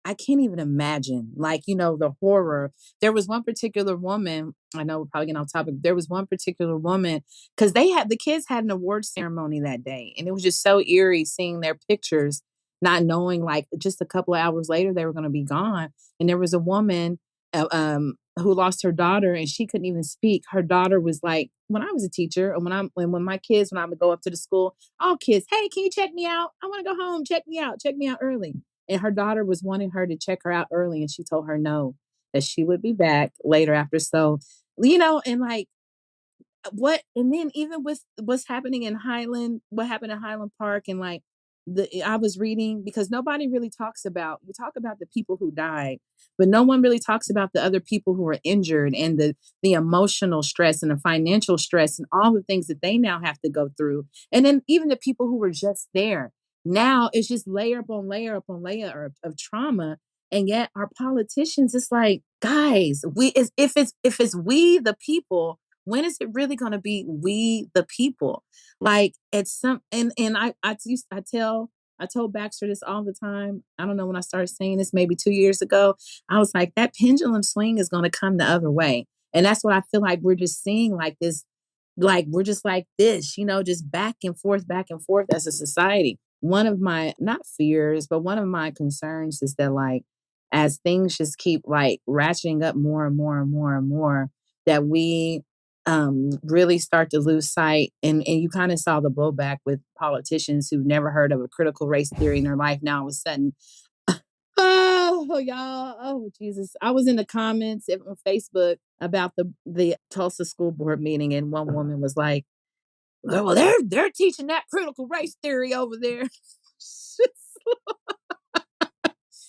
I can't even imagine, like, the horror. There was one particular woman, I know we're probably getting off topic. There was one particular woman, because the kids had an award ceremony that day. And it was just so eerie seeing their pictures, not knowing, like, just a couple of hours later they were going to be gone. And there was a woman who lost her daughter, and she couldn't even speak. Her daughter was like, when I was a teacher, and when my kids, when I would go up to the school, all kids, hey, can you check me out? I want to go home. Check me out early. And her daughter was wanting her to check her out early, and she told her no, that she would be back later after. So, and like, and then even with what's happening in what happened in Highland Park, and like, I was reading, because nobody really we talk about the people who died, but no one really talks about the other people who were injured, and the emotional stress and the financial stress and all the things that they now have to go through. And then even the people who were just there. Now it's just layer upon layer upon layer of trauma. And yet our politicians, it's like, guys, if it's we the people, when is it really going to be we the people? Like, it's some, and I told Baxter this all the time. I don't know when I started saying this, maybe 2 years ago. I was like, that pendulum swing is going to come the other way. And that's what I feel like we're just seeing, like this, like we're just like this, just back and forth as a society. One of my, not fears, but one of my concerns is that, like, as things just keep like ratcheting up more and more and more and more, that we really start to lose sight. And you kind of saw the blowback with politicians who've never heard of a critical race theory in their life. Now all of a sudden, oh, y'all, oh, Jesus. I was in the comments on Facebook about the Tulsa school board meeting, and one woman was like, well, they're teaching that critical race theory over there.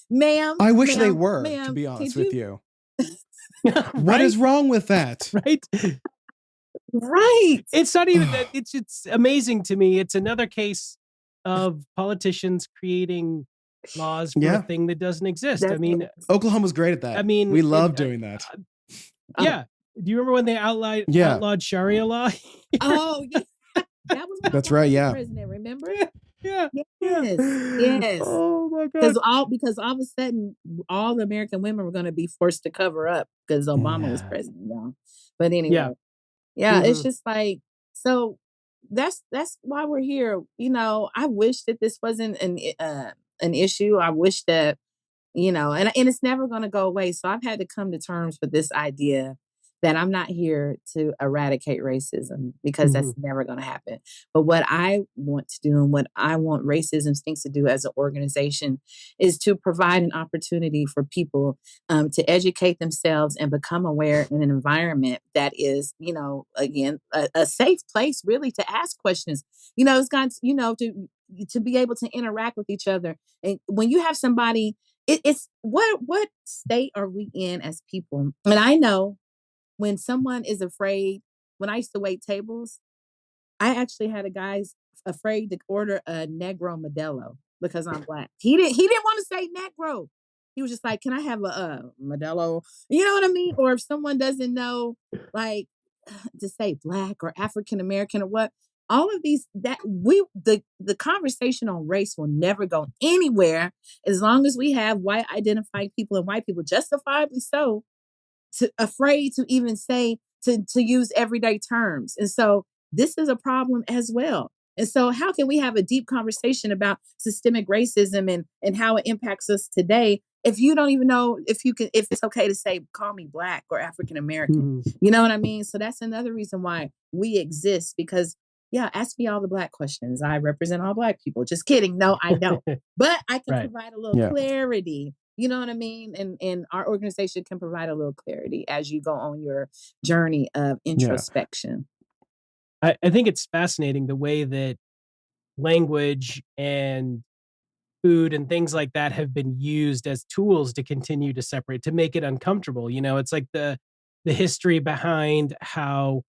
Ma'am, I wish they ma'am, were, to ma'am, be honest with you. Right? What is wrong with that? Right? Right. It's not even that. It's amazing to me. It's another case of politicians creating laws for Yeah. a thing that doesn't exist. I That's mean, it. Oklahoma's great at that. I mean, we love doing that. Yeah. Do you remember when they Yeah. outlawed Sharia law? Oh, yeah. That was when That's Obama right, was yeah. president, remember? Yeah. Yes. Yeah. Yes. Oh my God. Because all of a sudden, all the American women were going to be forced to cover up because Obama was Yeah. president. Now. But anyway, Yeah. yeah, it's Mhm. just like, so that's why we're here. I wish that this wasn't an issue. I wish that, and it's never going to go away. So I've had to come to terms with this idea that I'm not here to eradicate racism, because that's never going to happen. But what I want to do, and what I want Racism Stinks to do as an organization, is to provide an opportunity for people to educate themselves and become aware in an environment that is, again, a safe place really to ask questions. It's got, to be able to interact with each other. And when you have somebody, it's what state are we in as people? And I know when someone is afraid, when I used to wait tables, I actually had a guy's afraid to order a Negro Modelo because I'm Black. He didn't want to say Negro. He was just like, can I have a Modelo? You know what I mean? Or if someone doesn't know, like, to say Black or African American or what, all of these, that the conversation on race will never go anywhere as long as we have white identified people and white people, justifiably so, afraid to even say, to use everyday terms. And so this is a problem as well. And so how can we have a deep conversation about systemic racism and how it impacts us today if you don't even know if it's okay to say, call me Black or African American? You know what I mean? So that's another reason why we exist, because yeah, ask me all the Black questions. I represent all Black people. Just kidding. No, I don't. But I can provide a little clarity. You know what I mean? And our organization can provide a little clarity as you go on your journey of introspection. I think it's fascinating the way that language and food and things like that have been used as tools to continue to separate, to make it uncomfortable. It's like the history behind how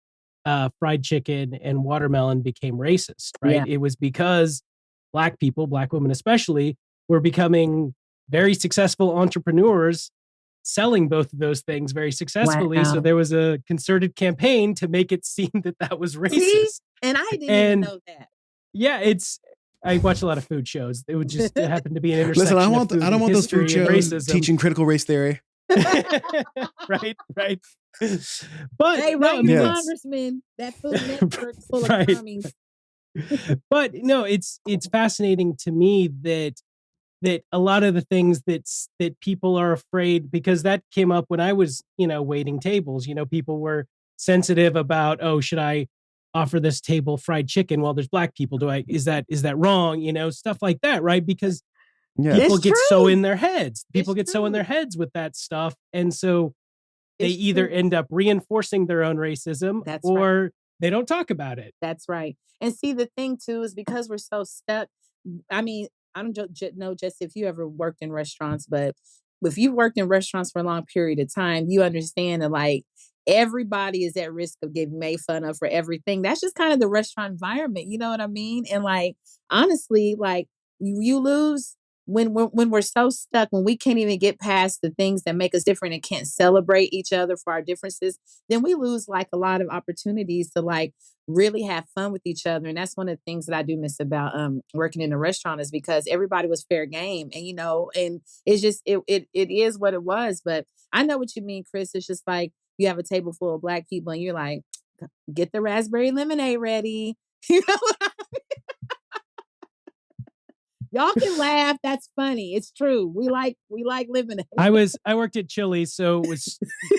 fried chicken and watermelon became racist, right? Yeah. It was because Black people, Black women especially, were becoming very successful entrepreneurs selling both of those things very successfully. So Wow. there was a concerted campaign to make it seem that that was See? racist. And I didn't even And know that. yeah, I watch a lot of food shows. It would just happen to be an intersection Listen, of food I don't want those food history and shows racism. teaching critical race theory. Right. But Hey, no, I right, mean, Yeah. Congressman, that Food Network full of Right. commies. but no, it's fascinating to me that a lot of the things that people are afraid, because that came up when I was, waiting tables. People were sensitive about, oh, should I offer this table fried chicken while there's Black people? Is that wrong? Stuff like that, right? Because Yeah. people It's get so true. in their heads. People It's get so in their true. heads with that stuff. And so they It's either true. end up reinforcing their own racism, That's right. or they don't talk about it. That's right. And see, the thing too is because we're so stuck. I mean, I don't know just if you ever worked in restaurants, but if you worked in restaurants for a long period of time, you understand that like everybody is at risk of getting made fun of for everything. That's just kind of the restaurant environment. You know what I mean? And like, honestly, like you lose when we're so stuck, when we can't even get past the things that make us different and can't celebrate each other for our differences, then we lose like a lot of opportunities to like really have fun with each other. And that's one of the things that I do miss about working in a restaurant, is because everybody was fair game. And and it's just it is what it was. But I know what you mean, Chris. It's just like you have a table full of Black people and you're like, get the raspberry lemonade ready. You know, y'all can laugh. That's funny. It's true. We like lemonade. I worked at Chili's, so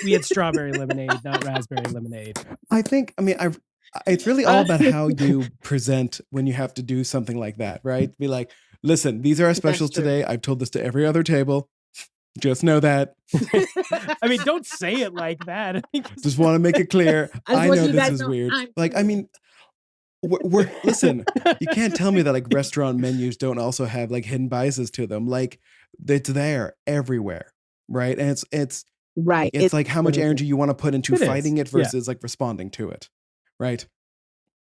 we had strawberry lemonade, not raspberry lemonade. It's really all about how you present when you have to do something like that, right? Be like, listen, these are our specials true. today. I've told this to every other table. Just know that. I mean, don't say it like that. Just want to make it clear. I know this is weird. Listen, you can't tell me that like restaurant menus don't also have like hidden biases to them. Like it's there everywhere, right? And it's right. It's like how much energy you want to put into It is. fighting it Yeah. versus like responding to it, right?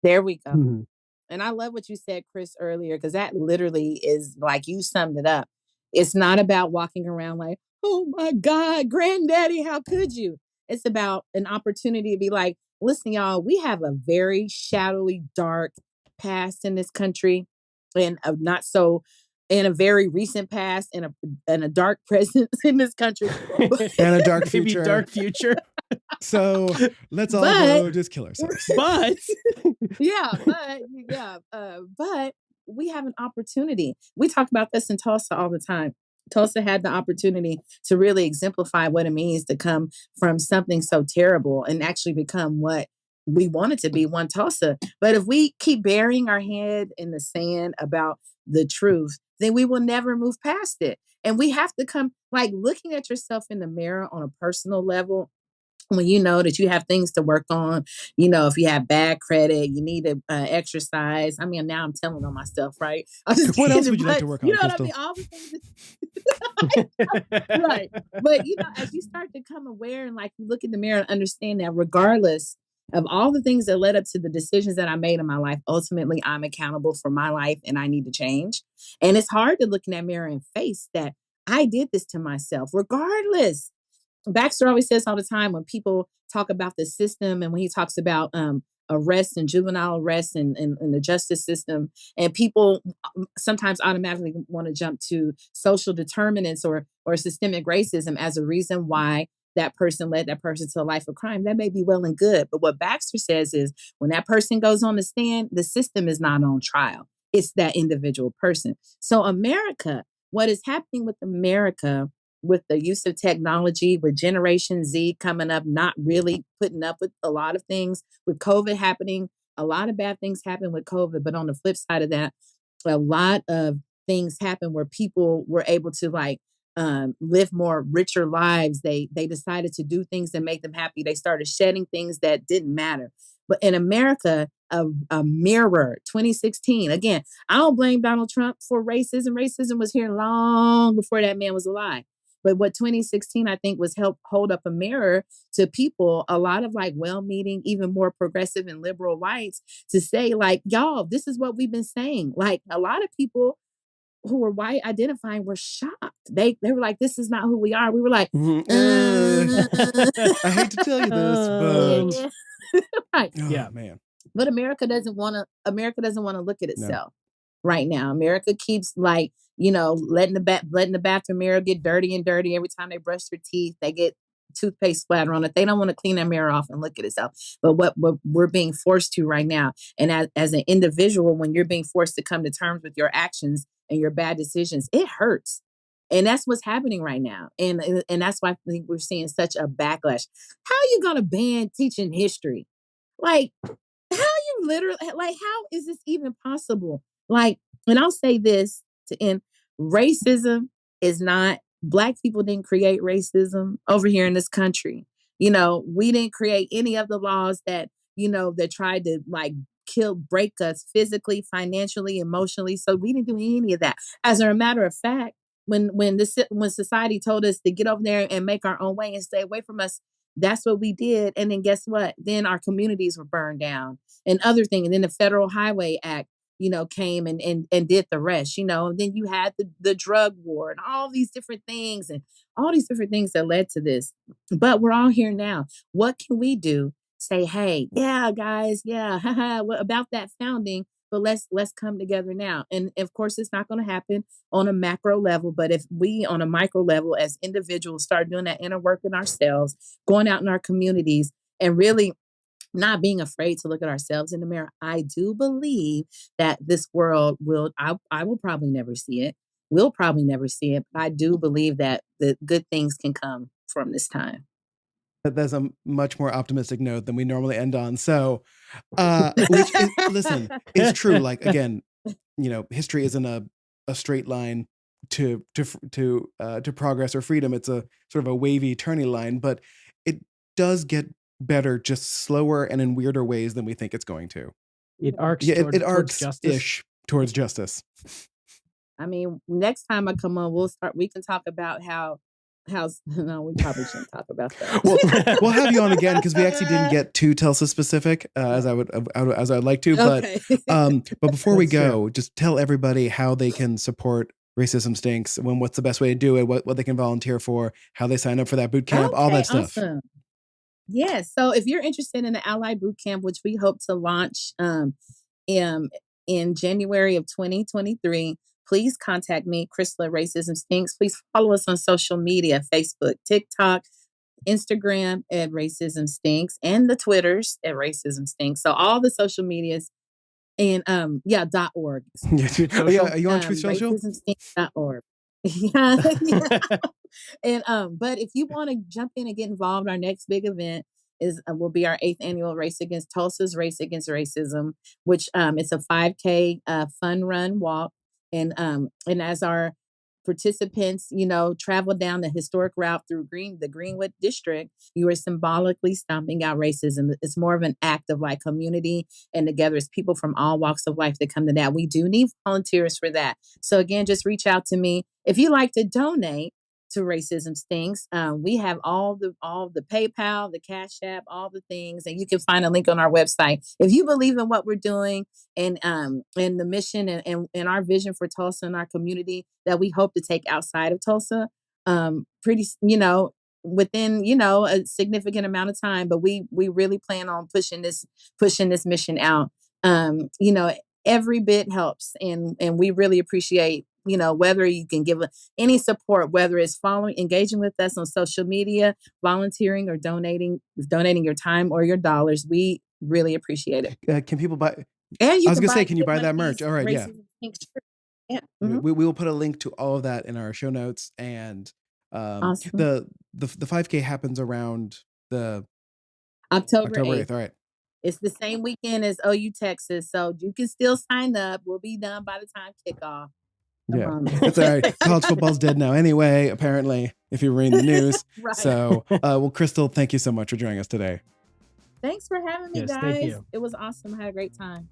There we go. Mhm. And I love what you said, Chris, earlier, because that literally is like you summed it up. It's not about walking around like, oh my God, granddaddy, how could you? It's about an opportunity to be like, listen, y'all, we have a very shadowy, dark past in this country, and in a very recent past, and a dark present in this country. And a dark Maybe future. dark future. So let's all But- go just kill ourselves. But but we have an opportunity. We talk about this in Tulsa all the time. Tulsa had the opportunity to really exemplify what it means to come from something so terrible and actually become what we wanted to be, one Tulsa. But if we keep burying our head in the sand about the truth, then we will never move past it. And we have to come, like, looking at yourself in the mirror on a personal level, when you know that you have things to work on, if you have bad credit, you need to exercise. I mean, now I'm telling on myself, right? I'm just What else kidding, would you like but to work on, You know Crystal? what I mean? All the things. Right. But, as you start to become aware and like you look in the mirror and understand that regardless of all the things that led up to the decisions that I made in my life, ultimately I'm accountable for my life and I need to change. And it's hard to look in that mirror and face that I did this to myself, regardless. Baxter always says all the time when people talk about the system and when he talks about arrest and juvenile arrest and the justice system, and people sometimes automatically want to jump to social determinants or systemic racism as a reason why that person led that person to a life of crime. That may be well and good. But what Baxter says is when that person goes on the stand, the system is not on trial. It's that individual person. So America, what is happening with America, with the use of technology, with Generation Z coming up, not really putting up with a lot of things, with COVID happening, a lot of bad things happen with COVID. But on the flip side of that, a lot of things happen where people were able to live more richer lives. They decided to do things that make them happy. They started shedding things that didn't matter. But in America, a mirror. 2016. Again, I don't blame Donald Trump for racism. Racism was here long before that man was alive. But what 2016, I think, was help hold up a mirror to people, a lot of like well-meaning, even more progressive and liberal whites, to say, like, y'all, this is what we've been saying. Like, a lot of people who were white identifying were shocked. They were like, this is not who we are. We were like, I hate to tell you this, but right. Yeah. man. But America doesn't want to look at No. itself right now. America keeps like, letting the bathroom mirror get dirty and dirty every time they brush their teeth. They get toothpaste splatter on it. They don't want to clean that mirror off and look at itself. But what we're being forced to right now, and as an individual, when you're being forced to come to terms with your actions and your bad decisions, it hurts. And that's what's happening right now. And that's why I think we're seeing such a backlash. How are you going to ban teaching history? Like, how you literally, like, how is this even possible? Like, and I'll say this to end: racism is not, Black people didn't create racism over here in this country. We didn't create any of the laws that, that tried to like break us physically, financially, emotionally. So we didn't do any of that. As a matter of fact, when society told us to get over there and make our own way and stay away from us, that's what we did. And then guess what? Then our communities were burned down and other things. And then the Federal Highway Act, came and did the rest, and then you had the drug war and all these different things that led to this. But we're all here now. What can we do? Say, hey, yeah, guys, yeah, what about that founding? But let's come together now. And of course, it's not going to happen on a macro level. But if we on a micro level as individuals start doing that inner work in ourselves, going out in our communities and really not being afraid to look at ourselves in the mirror, I do believe that this world I will probably never see it. We'll probably never see it. But I do believe that the good things can come from this time. That's a much more optimistic note than we normally end on. So, which is, listen, it's true. Like, again, history isn't a straight line to progress or freedom. It's a sort of a wavy, turny line, but it does get better, just slower and in weirder ways than we think it's going to. It arcs it arcs justice. ish towards justice. I mean, next time I come on, we can talk about how no, we probably shouldn't talk about that. Well, we'll have you on again because we actually didn't get too Tulsa specific as I'd like to. Okay. But before we That's go, true. just tell everybody how they can support Racism Stinks, what's the best way to do it, what they can volunteer for, how they sign up for that boot camp, all that stuff. Awesome. Yeah. So if you're interested in the Ally Boot Camp, which we hope to launch in January of 2023, please contact me, Crystal at Racism Stinks. Please follow us on social media, Facebook, TikTok, Instagram at Racism Stinks, and the Twitters at Racism Stinks. So all the social medias and .org. Yeah, are you on Truth Social? RacismStinks.org. yeah. And but if you want to jump in and get involved, our next big event will be our 8th annual Race Against Tulsa's Race Against Racism, which it's a 5K fun run walk. And as our participants, travel down the historic route through the Greenwood district, you are symbolically stomping out racism. It's more of an act of like community and together. It's people from all walks of life that come to that. We do need volunteers for that. So again, just reach out to me. If you like to donate to Racism Stinks, we have all the PayPal, the Cash App, all the things, and you can find a link on our website. If you believe in what we're doing and the mission and our vision for Tulsa and our community that we hope to take outside of Tulsa, within a significant amount of time, but we really plan on pushing this mission out. Every bit helps, and we really appreciate whether you can give any support, whether it's engaging with us on social media, volunteering, or donating your time or your dollars. We really appreciate it. Can people buy? And I was gonna say, can you buy that merch? All right, yeah. Yeah. Mm-hmm. We will put a link to all of that in our show notes, and awesome. the 5K happens around the October 8th. All right. It's the same weekend as OU Texas, so you can still sign up. We'll be done by the time kickoff. Yeah, it's all right. College football's dead now anyway, apparently, if you're reading the news. Right. So, well, Crystal, thank you so much for joining us today. Thanks for having me, Yes, guys. thank you. It was awesome. I had a great time.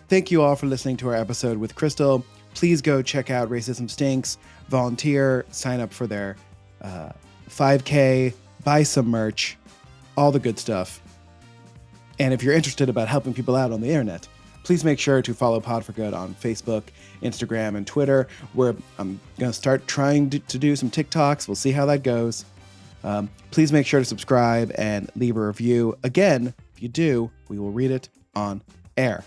Thank you all for listening to our episode with Crystal. Please go check out Racism Stinks, volunteer, sign up for their 5K, buy some merch, all the good stuff. And if you're interested about helping people out on the internet, please make sure to follow Pod for Good on Facebook, Instagram, and Twitter, where I'm going to start trying to do some TikToks. We'll see how that goes. Please make sure to subscribe and leave a review. Again, if you do, we will read it on air.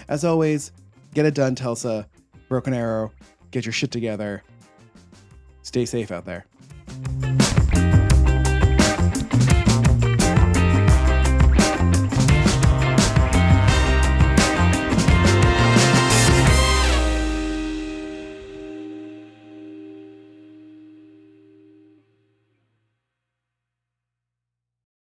As always, get it done, Tulsa. Broken Arrow. Get your shit together. Stay safe out there.